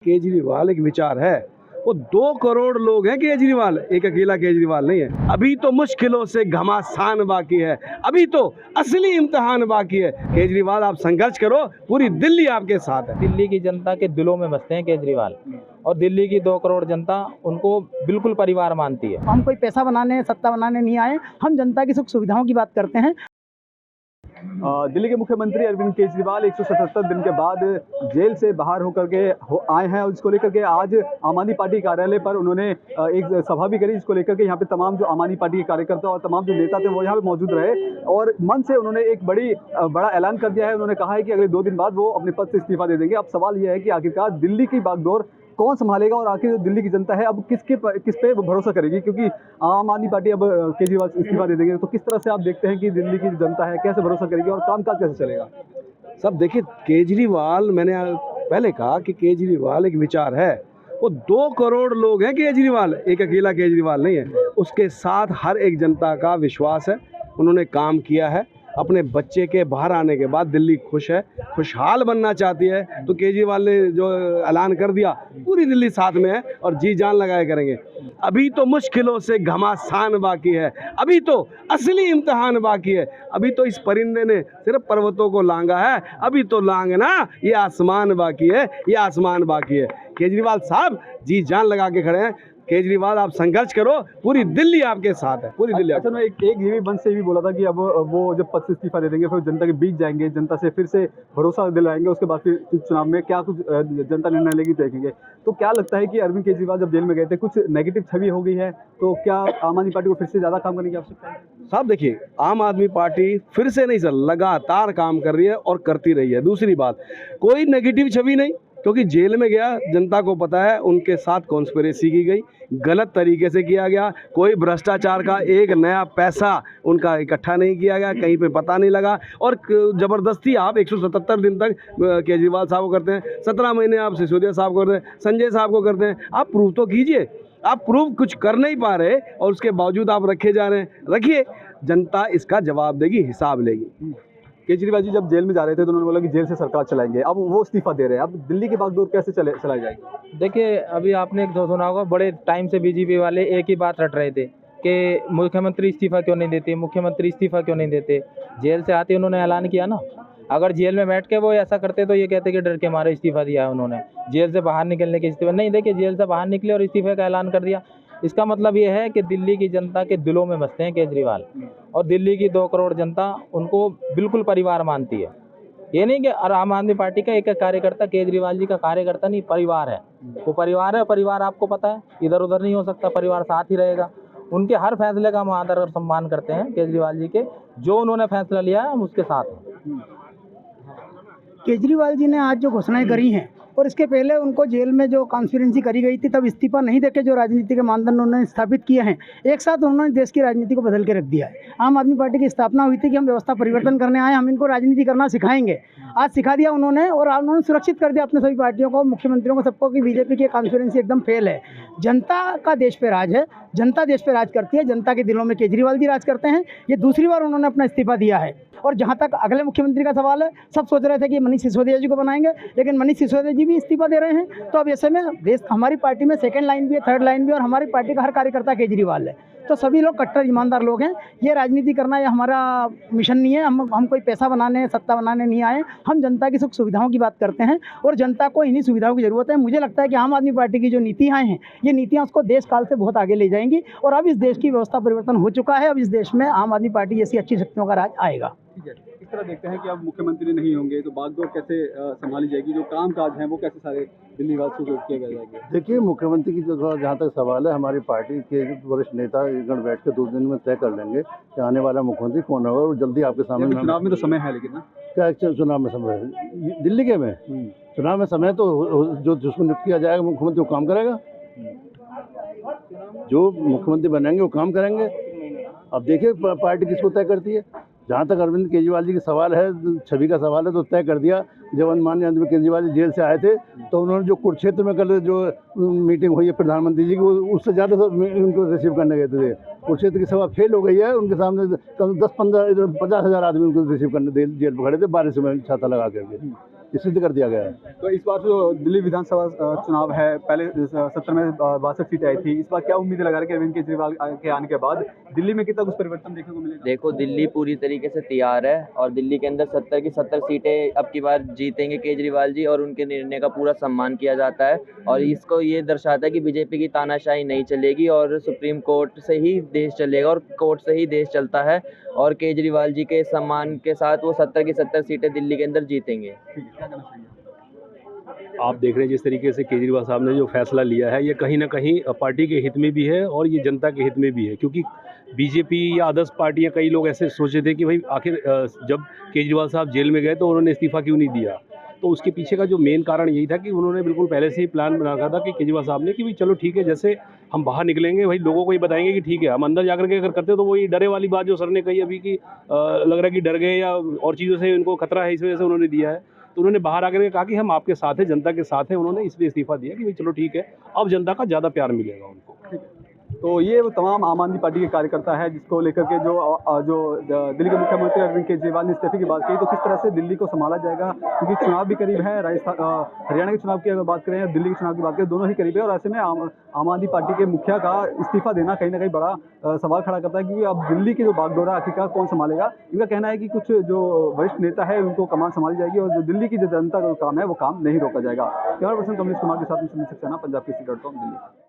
केजरीवाल एक विचार है। वो 2 करोड़ लोग हैं केजरीवाल, एक अकेला केजरीवाल नहीं है। अभी तो मुश्किलों से घमासान बाकी है, अभी तो असली इम्तिहान बाकी है। केजरीवाल आप संघर्ष करो, पूरी दिल्ली आपके साथ है। दिल्ली की जनता के दिलों में बसते हैं केजरीवाल, और दिल्ली की 2 करोड़ जनता उनको बिल्कुल परिवार मानती है। हम कोई पैसा बनाने, सत्ता बनाने नहीं आए, हम जनता की सुख सुविधाओं की बात करते हैं। दिल्ली के मुख्यमंत्री अरविंद केजरीवाल 177 दिन के बाद जेल से बाहर आए हैं, और इसको लेकर के आज आम आदमी पार्टी कार्यालय पर उन्होंने एक सभा भी करी, जिसको लेकर के यहाँ पे तमाम जो आम आदमी पार्टी के कार्यकर्ता और तमाम जो नेता थे वो यहाँ पे मौजूद रहे, और मन से उन्होंने एक बड़ा ऐलान कर दिया है। उन्होंने कहा है कि अगले 2 दिन बाद वो अपने पद से इस्तीफा दे देंगे। अब सवाल यह है कि आखिरकार दिल्ली की बागडोर कौन संभालेगा, और आखिर दिल्ली की जनता है अब किस पे वो भरोसा करेगी, क्योंकि आम आदमी पार्टी अब केजरीवाल इस्तीफा दे देंगे। तो किस तरह से आप देखते हैं कि दिल्ली की जनता है कैसे भरोसा करेगी और कामकाज कैसे चलेगा? सब देखिए, केजरीवाल, मैंने पहले कहा कि केजरीवाल एक विचार है। वो 2 करोड़ लोग हैं केजरीवाल, एक अकेला केजरीवाल नहीं है। उसके साथ हर एक जनता का विश्वास है। उन्होंने काम किया है। अपने बच्चे के बाहर आने के बाद दिल्ली खुश है, खुशहाल बनना चाहती है। तो केजरीवाल ने जो ऐलान कर दिया, पूरी दिल्ली साथ में है और जी जान लगाए करेंगे। अभी तो मुश्किलों से घमासान बाकी है, अभी तो असली इम्तिहान बाकी है। अभी तो इस परिंदे ने सिर्फ पर्वतों को लांगा है, अभी तो लांघना ये आसमान बाकी है, ये आसमान बाकी है। केजरीवाल साहब जी जान लगा के खड़े हैं। केजरीवाल आप संघर्ष करो, पूरी दिल्ली आपके साथ है, पूरी दिल्ली। अच्छा, मैं एक ये भी मंच से भी बोला था कि अब वो जब पद से इस्तीफा दे देंगे फिर जनता के बीच जाएंगे, जनता से फिर से भरोसा दिलाएंगे, उसके बाद फिर चुनाव में क्या कुछ जनता निर्णय लेगी देखेंगे। तो क्या लगता है कि अरविंद केजरीवाल जब जेल में गए थे कुछ नेगेटिव छवि हो गई है, तो क्या आम आदमी पार्टी को फिर से ज़्यादा काम करने की आवश्यकता है? साहब देखिए, आम आदमी पार्टी फिर से नहीं सर, लगातार काम कर रही है और करती रही है। दूसरी बात, कोई नेगेटिव छवि नहीं, क्योंकि जेल में गया, जनता को पता है उनके साथ कॉन्स्पिरेसी की गई, गलत तरीके से किया गया। कोई भ्रष्टाचार का एक नया पैसा उनका इकट्ठा नहीं किया गया, कहीं पे पता नहीं लगा। और ज़बरदस्ती आप 177 दिन तक केजरीवाल साहब को करते हैं, 17 महीने आप सिसोदिया साहब को करते हैं, संजय साहब को करते हैं। आप प्रूव तो कीजिए। आप प्रूव कुछ कर नहीं पा रहे और उसके बावजूद आप रखे जा रहे हैं। रखिए, जनता इसका जवाब देगी, हिसाब लेगी। केजरीवाल जी जब जेल में जा रहे थे तो उन्होंने बोला कि जेल से सरकार चलाएंगे, अब वो इस्तीफा दे रहे हैं। अब दिल्ली की बागडोर कैसे चलाई जाएगी? देखिए, अभी आपने एक सुना होगा, बड़े टाइम से बीजेपी वाले एक ही बात रट रहे थे कि मुख्यमंत्री इस्तीफा क्यों नहीं देते, मुख्यमंत्री इस्तीफा क्यों नहीं देते। जेल से आते उन्होंने ऐलान किया ना। अगर जेल में बैठ के वो ऐसा करते तो ये कहते कि डर के मारे इस्तीफा दिया है उन्होंने, जेल से बाहर निकलने के इस्तीफा नहीं। देखिए, जेल से बाहर निकले और इस्तीफे का ऐलान कर दिया। इसका मतलब ये है कि दिल्ली की जनता के दिलों में बसते हैं केजरीवाल, और दिल्ली की 2 करोड़ जनता उनको बिल्कुल परिवार मानती है। ये नहीं कि आम आदमी पार्टी का एक कार्यकर्ता केजरीवाल जी का कार्यकर्ता नहीं, परिवार है। वो परिवार है, परिवार आपको पता है इधर उधर नहीं हो सकता, परिवार साथ ही रहेगा। उनके हर फैसले का हम आदर और सम्मान करते हैं केजरीवाल जी के, जो उन्होंने फैसला लिया है हम उसके साथ हैं। केजरीवाल जी ने आज जो घोषणाएं करी हैं, और इसके पहले उनको जेल में जो कॉन्स्पिरेसी करी गई थी, तब इस्तीफा नहीं देके जो राजनीति के मानदंड उन्होंने स्थापित किए हैं, एक साथ उन्होंने देश की राजनीति को बदल के रख दिया है। आम आदमी पार्टी की स्थापना हुई थी कि हम व्यवस्था परिवर्तन करने आए, हम इनको राजनीति करना सिखाएंगे। आज सिखा दिया उन्होंने, और उन्होंने सुरक्षित कर दिया अपने सभी पार्टियों को, मुख्यमंत्रियों को, सबको, कि बीजेपी की कॉन्स्पिरेसी एकदम फेल है। जनता का देश पे राज है, जनता देश पे राज करती है, जनता के दिलों में केजरीवाल जी राज करते हैं। ये दूसरी बार उन्होंने अपना इस्तीफा दिया है। और जहाँ तक अगले मुख्यमंत्री का सवाल है, सब सोच रहे थे कि मनीष सिसोदिया जी को बनाएंगे, लेकिन मनीष सिसोदिया जी भी इस्तीफा दे रहे हैं। तो अब ऐसे में देश, हमारी पार्टी में सेकंड लाइन भी है, थर्ड लाइन भी है, और हमारी पार्टी का हर कार्यकर्ता केजरीवाल है। तो सभी लोग कट्टर ईमानदार लोग हैं। ये राजनीति करना ये हमारा मिशन नहीं है। हम कोई पैसा बनाने, सत्ता बनाने नहीं आए, हम जनता की सुख सुविधाओं की बात करते हैं, और जनता को इन्हीं सुविधाओं की ज़रूरत है। मुझे लगता है कि आम आदमी पार्टी की जो नीतियाँ हैं, ये नीतियाँ उसको देश काल से बहुत आगे ले जाएंगी, और अब इस देश की व्यवस्था परिवर्तन हो चुका है। अब इस देश में आम आदमी पार्टी जैसी अच्छी शक्तियों का राज आएगा। ठीक है, इस तरह देखते हैं कि अब मुख्यमंत्री नहीं होंगे तो बागडोर कैसे संभाली जाएगी, जो काम काज हैं वो कैसे सारे दिल्ली वासियों को किए जाएंगे? देखिए, मुख्यमंत्री की जहाँ तक सवाल है, हमारी पार्टी के वरिष्ठ नेता गण बैठ के 2 दिन में तय कर लेंगे कि आने वाला मुख्यमंत्री कौन होगा, और जल्दी आपके सामने। चुनाव में तो समय है, लेकिन ना क्या चुनाव में समय है दिल्ली के में? चुनाव में समय तो जो जिसको नियुक्त किया जाएगा मुख्यमंत्री वो काम करेगा, जो मुख्यमंत्री बनेंगे वो काम करेंगे। अब देखिए पार्टी किसको तय करती है। जहाँ तक अरविंद केजरीवाल जी का सवाल है, छवि का सवाल है, तो तय कर दिया। जब माननीय अरविंद केजरीवाल जी जेल से आए थे तो उन्होंने जो कुरुक्षेत्र में कल जो मीटिंग हुई है प्रधानमंत्री जी की, उससे ज़्यादा उनको रिसीव करने गए थे। कुरुक्षेत्र की सभा फेल हो गई है, उनके सामने कम 10-15 50 हज़ार आदमी उनको रिसीव करने जेल पर खड़े थे, बारिश में छाता लगा करके। सिद्ध कर दिया गया है। तो इस बार जो दिल्ली विधानसभा चुनाव है, पहले 70 में 62 सीटें आई थी, इस बार क्या उम्मीद लगा रहे हैं कि अरविंद केजरीवाल के आने के बाद दिल्ली में कितना कुछ परिवर्तन देखने को मिलेगा? देखो, दिल्ली पूरी तरीके से तैयार है और दिल्ली के अंदर 70 की 70 सीटें अब की बार जीतेंगे केजरीवाल जी, और उनके निर्णय का पूरा सम्मान किया जाता है। और इसको ये दर्शाता है कि बीजेपी की तानाशाही नहीं चलेगी और सुप्रीम कोर्ट से ही देश चलेगा और कोर्ट से ही देश चलता है, और केजरीवाल जी के सम्मान के साथ वो 70 की 70 सीटें दिल्ली के अंदर जीतेंगे। आप देख रहे हैं जिस तरीके से केजरीवाल साहब ने जो फैसला लिया है, ये कहीं ना कहीं पार्टी के हित में भी है और ये जनता के हित में भी है, क्योंकि बीजेपी या अदर्स पार्टियां, कई लोग ऐसे सोचे थे कि भाई आखिर जब केजरीवाल साहब जेल में गए तो उन्होंने इस्तीफा क्यों नहीं दिया। तो उसके पीछे का जो मेन कारण यही था कि उन्होंने बिल्कुल पहले से ही प्लान बना रखा था कि केजरीवाल साहब ने कि भाई चलो ठीक है, जैसे हम बाहर निकलेंगे भाई लोगों को ये बताएंगे कि ठीक है, हम अंदर जाकर के अगर करते तो वही डरे वाली बात जो सर ने कही अभी कि लग रहा है कि डर गए या और चीज़ों से इनको खतरा है, इस वजह से उन्होंने दिया है। तो उन्होंने बाहर आकर के कहा कि हम आपके साथ हैं, जनता के साथ हैं, उन्होंने इसलिए इस्तीफा दिया कि भाई चलो ठीक है, अब जनता का ज़्यादा प्यार मिलेगा उनको। तो ये वो तमाम आम आदमी पार्टी के कार्यकर्ता है जिसको लेकर के जो दिल्ली के मुख्यमंत्री अरविंद केजरीवाल ने इस्तीफे की बात की, तो किस तरह से दिल्ली को संभाला जाएगा, क्योंकि चुनाव भी करीब है। हरियाणा के चुनाव की अगर बात करें, दिल्ली के चुनाव की बात करें, दोनों ही करीब है, और ऐसे में आम आदमी पार्टी के मुखिया का इस्तीफा देना कहीं ना कहीं बड़ा सवाल खड़ा करता है, क्योंकि अब दिल्ली की जो बागडोरा आखिरकार कौन संभालेगा। इनका कहना है कि कुछ जो वरिष्ठ नेता है उनको कमान संभाली जाएगी और जो दिल्ली की जो जनता का काम है वो काम नहीं रोका जाएगा। कैमरा पर्सन कमलेश कुमार के साथ में सुनील सक्सेना, पंजाब केसरी.com, दिल्ली।